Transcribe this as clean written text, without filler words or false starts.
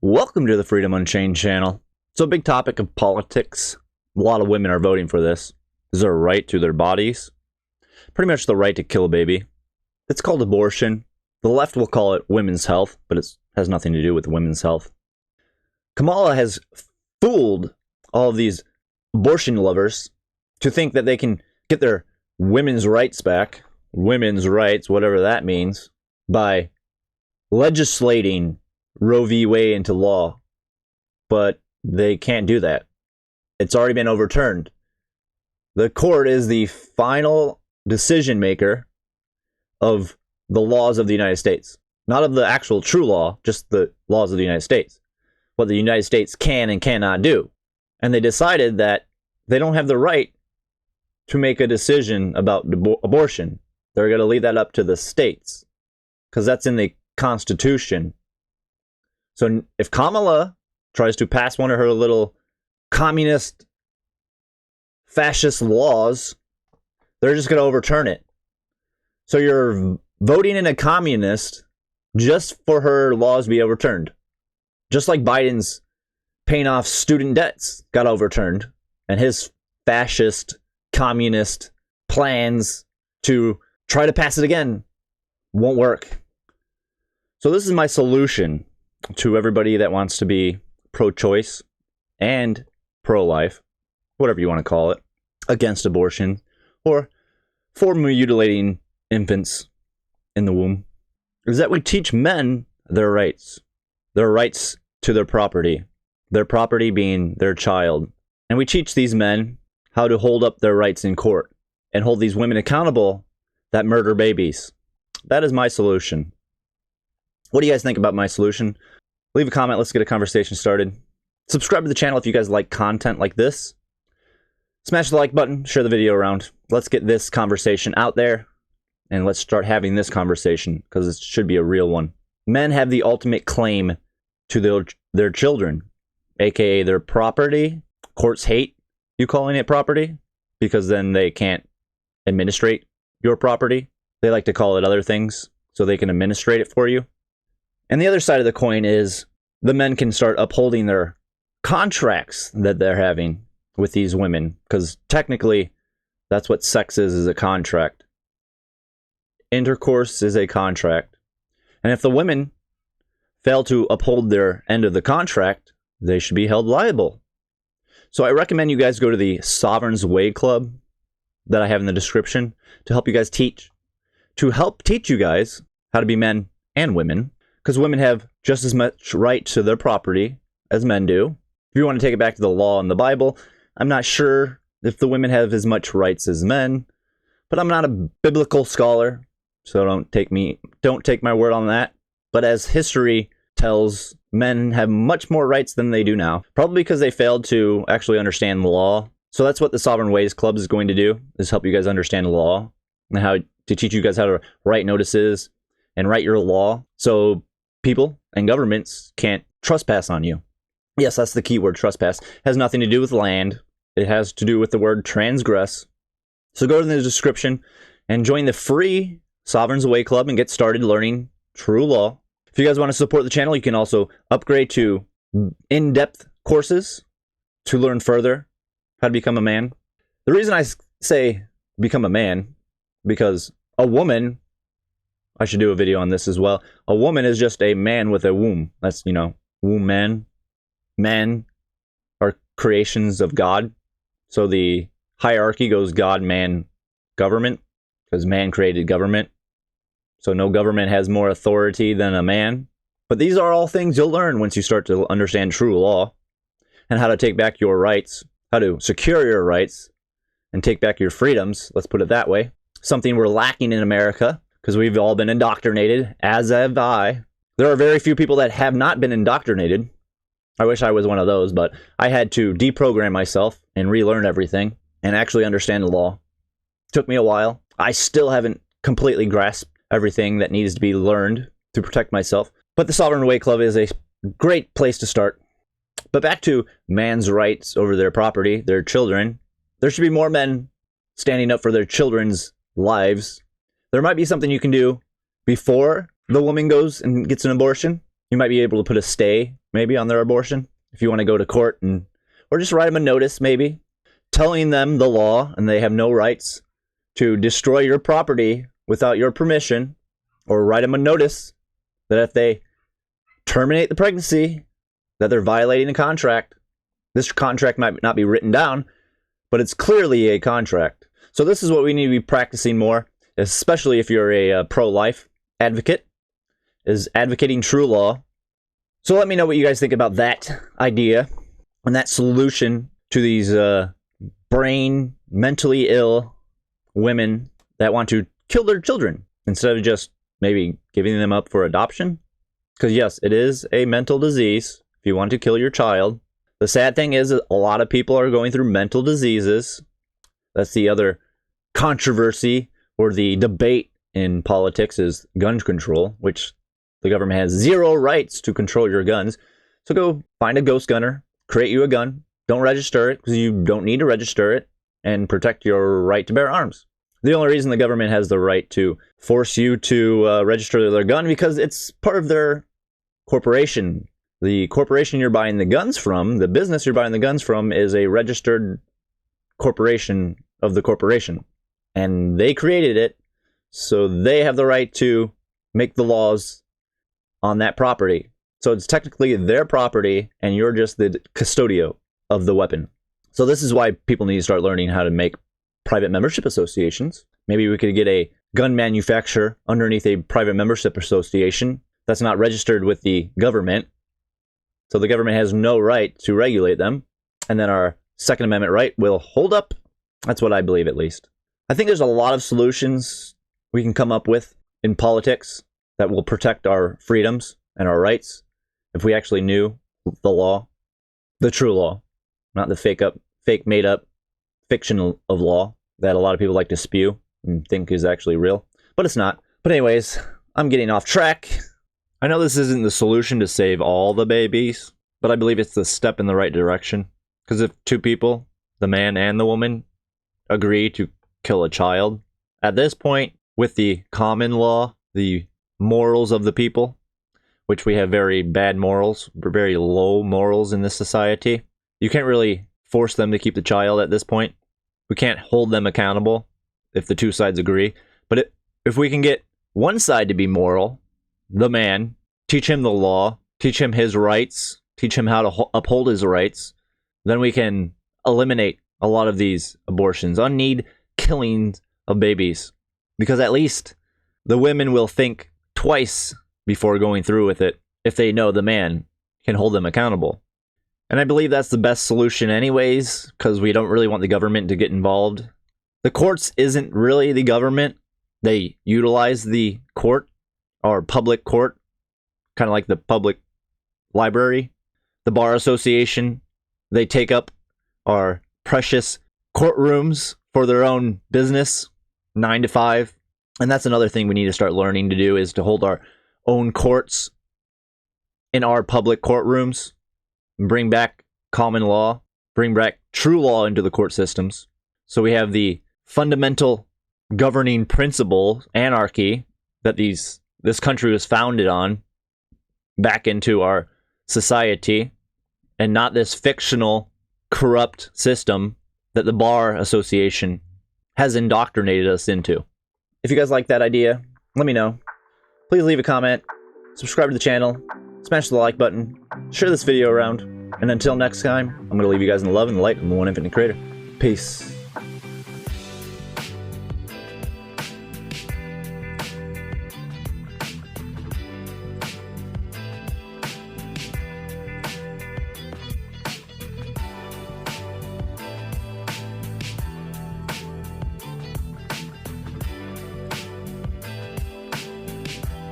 Welcome to the Freedom Unchained channel. So, a big topic of politics. A lot of women are voting for this. Is there a right to their bodies? Pretty much the right to kill a baby. It's called abortion. The left will call it women's health, but it has nothing to do with women's health. Kamala has fooled all of these abortion lovers to think that they can get their women's rights back, women's rights, whatever that means, by legislating Roe v. Wade into law. But they can't do that. It's already been overturned. The court is the final decision maker of the laws of the United States. Not of the actual true law, just the laws of the United States. What the United States can and cannot do. And they decided that they don't have the right to make a decision about abortion. They're going to leave that up to the states, because that's in the Constitution. So if Kamala tries to pass one of her little communist, fascist laws, they're just going to overturn it. So you're voting in a communist just for her laws to be overturned. Just like Biden's paying off student debts got overturned, and his fascist, communist plans to try to pass it again won't work. So this is my solution to everybody that wants to be pro-choice and pro-life, whatever you want to call it, against abortion, or for mutilating infants in the womb, is that we teach men their rights to their property being their child. And we teach these men how to hold up their rights in court and hold these women accountable that murder babies. That is my solution. What do you guys think about my solution? Leave a comment. Let's get a conversation started. Subscribe to the channel if you guys like content like this. Smash the like button. Share the video around. Let's get this conversation out there. And let's start having this conversation, because it should be a real one. Men have the ultimate claim to their children, aka their property. Courts hate you calling it property, because then they can't administrate your property. They like to call it other things so they can administrate it for you. And the other side of the coin is the men can start upholding their contracts that they're having with these women, because technically that's what sex is a contract. Intercourse is a contract. And if the women fail to uphold their end of the contract, they should be held liable. So I recommend you guys go to the Sovereign's Way Club that I have in the description to help you guys teach you guys how to be men and women, because women have just as much right to their property as men do. If you want to take it back to the law and the Bible, I'm not sure if the women have as much rights as men, but I'm not a biblical scholar, so don't take my word on that. But as history tells, men have much more rights than they do now, probably because they failed to actually understand the law. So that's what the Sovereign Ways Club is going to do, is help you guys understand the law and how to teach you guys how to write notices and write your law, so people and governments can't trespass on you. Yes, that's the key word, trespass. It has nothing to do with land. It has to do with the word transgress. So go to the description and join the free Sovereign's Way Club and get started learning true law. If you guys want to support the channel, you can also upgrade to in-depth courses to learn further how to become a man. The reason I say become a man, because a woman, I should do a video on this as well. A woman is just a man with a womb. That's, womb man. Men are creations of God. So the hierarchy goes God, man, government, because man created government. So no government has more authority than a man. But these are all things you'll learn once you start to understand true law and how to take back your rights, how to secure your rights and take back your freedoms. Let's put it that way. Something we're lacking in America, because we've all been indoctrinated, as have I. There are very few people that have not been indoctrinated. I wish I was one of those, but I had to deprogram myself and relearn everything and actually understand the law. It took me a while. I still haven't completely grasped everything that needs to be learned to protect myself. But the Sovereign Way Club is a great place to start. But back to man's rights over their property, their children. There should be more men standing up for their children's lives. There might be something you can do before the woman goes and gets an abortion. You might be able to put a stay, maybe, on their abortion if you want to go to court, or just write them a notice, maybe, telling them the law and they have no rights to destroy your property without your permission, or write them a notice that if they terminate the pregnancy, that they're violating a contract. This contract might not be written down, but it's clearly a contract. So this is what we need to be practicing more, especially if you're a pro-life advocate, is advocating true law. So let me know what you guys think about that idea and that solution to these mentally ill women that want to kill their children instead of just maybe giving them up for adoption. Because yes, it is a mental disease if you want to kill your child. The sad thing is that a lot of people are going through mental diseases. That's the other controversy or the debate in politics, is gun control, which the government has zero rights to control your guns. So go find a ghost gunner, create you a gun. Don't register it because you don't need to register it, and protect your right to bear arms. The only reason the government has the right to force you to register their gun because it's part of their corporation. The corporation you're buying the guns from, the business you're buying the guns from, is a registered corporation of the corporation. And they created it, so they have the right to make the laws on that property. So it's technically their property, and you're just the custodio of the weapon. So this is why people need to start learning how to make private membership associations. Maybe we could get a gun manufacturer underneath a private membership association that's not registered with the government. So the government has no right to regulate them. And then our Second Amendment right will hold up. That's what I believe, at least. I think there's a lot of solutions we can come up with in politics that will protect our freedoms and our rights if we actually knew the law, the true law, not the fake made up fiction of law that a lot of people like to spew and think is actually real, but it's not. But anyways, I'm getting off track. I know this isn't the solution to save all the babies, but I believe it's the step in the right direction. Because if two people, the man and the woman, agree to kill a child, at this point, with the common law, the morals of the people, which we have very bad morals, very low morals in this society, you can't really force them to keep the child at this point. We can't hold them accountable if the two sides agree. But if we can get one side to be moral, the man, teach him the law, teach him his rights, teach him how to uphold his rights, then we can eliminate a lot of these abortions, unneeded killings of babies. Because at least the women will think twice before going through with it if they know the man can hold them accountable. And I believe that's the best solution anyways, because we don't really want the government to get involved. The courts isn't really the government. They utilize the court, or public court, kind of like the public library. The Bar Association, they take up our precious courtrooms for their own business, 9 to 5. And that's another thing we need to start learning to do, is to hold our own courts in our public courtrooms. Bring back common law, bring back true law into the court systems. So we have the fundamental governing principle, anarchy, that this country was founded on, back into our society, and not this fictional, corrupt system that the Bar Association has indoctrinated us into. If you guys like that idea, let me know. Please leave a comment, subscribe to the channel, smash the like button, share this video around, and until next time, I'm going to leave you guys in the love and the light of the one infinite creator. Peace.